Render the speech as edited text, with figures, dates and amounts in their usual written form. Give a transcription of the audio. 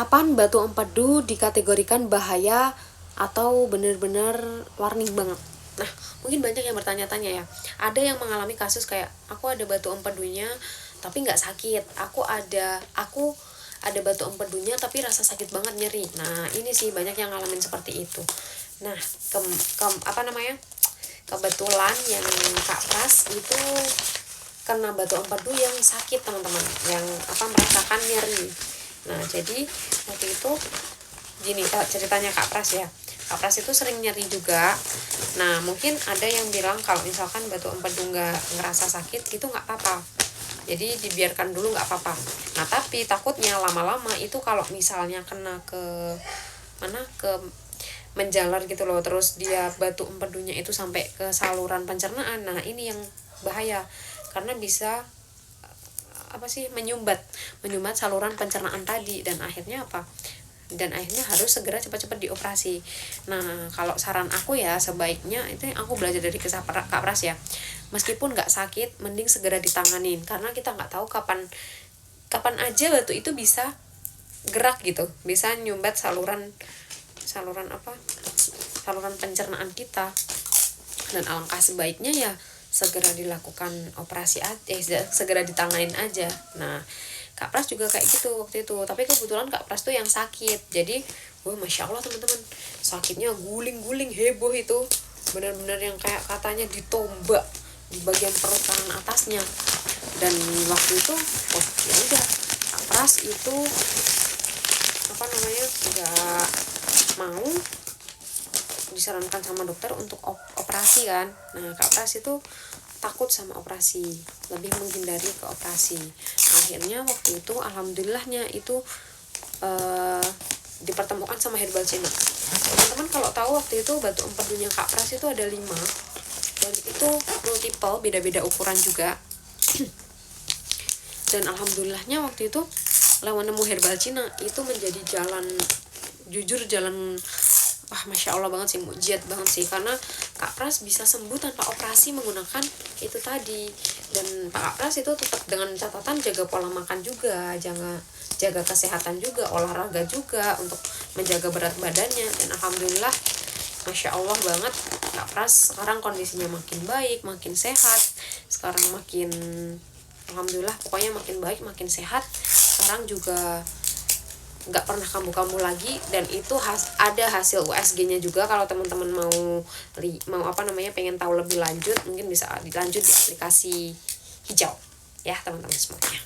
kapan batu empedu dikategorikan bahaya atau benar-benar warning banget? Nah, mungkin banyak yang bertanya-tanya ya. Ada yang mengalami kasus kayak aku ada batu empedunya tapi nggak sakit. Aku ada batu empedunya tapi rasa sakit banget, nyeri. Nah, ini sih banyak yang ngalamin seperti itu. Nah, kebetulan yang Kak Pras itu kena batu empedu yang sakit, teman-teman, yang merasakan nyeri. Nah, jadi waktu itu gini ceritanya Kak Pras ya. Kak Pras itu sering nyeri juga. Nah, mungkin ada yang bilang kalau misalkan batu empedu nggak ngerasa sakit itu nggak apa-apa, jadi dibiarkan dulu, nggak apa-apa. Nah, tapi takutnya lama-lama itu kalau misalnya kena ke menjalar gitu loh, terus dia batu empedunya itu sampai ke saluran pencernaan. Nah, ini yang bahaya karena bisa menyumbat saluran pencernaan tadi, dan akhirnya harus segera cepat-cepat dioperasi. Nah, kalau saran aku ya, sebaiknya itu yang aku belajar dari kisah Kak Pras ya, meskipun nggak sakit mending segera ditanganin, karena kita nggak tahu kapan aja batu itu bisa gerak gitu, bisa nyumbat saluran pencernaan kita. Dan alangkah sebaiknya ya segera dilakukan operasi segera ditanganin aja. Nah, Kak Pras juga kayak gitu waktu itu, tapi kebetulan Kak Pras tuh yang sakit. Jadi Masya Allah teman-teman, sakitnya guling-guling heboh itu, benar-benar yang kayak katanya ditombak di bagian perut kanan atasnya. Dan waktu itu ya udah, Kak Pras itu nggak mau, disarankan sama dokter untuk operasi kan. Nah, Kak Pras itu takut sama operasi, lebih menghindari ke operasi. Akhirnya waktu itu alhamdulillahnya itu dipertemukan sama herbal Cina. Teman-teman kalau tahu waktu itu batu empedunya Kak Pras itu ada 5, dan itu multiple, beda-beda ukuran juga. Dan alhamdulillahnya waktu itu lewat nemu herbal Cina itu menjadi jalan Masya Allah banget sih, mukjizat banget sih, karena Kak Pras bisa sembuh tanpa operasi menggunakan itu tadi. Dan Kak Pras itu tetap dengan catatan jaga pola makan juga, jaga kesehatan juga, olahraga juga untuk menjaga berat badannya. Dan alhamdulillah Masya Allah banget, Kak Pras sekarang kondisinya makin baik, makin sehat. Sekarang alhamdulillah pokoknya makin baik, makin sehat. Sekarang juga nggak pernah kambuh-kambuh lagi, dan itu ada hasil USG-nya juga. Kalau teman-teman mau pengen tahu lebih lanjut, mungkin bisa dilanjut di aplikasi hijau ya teman-teman semuanya.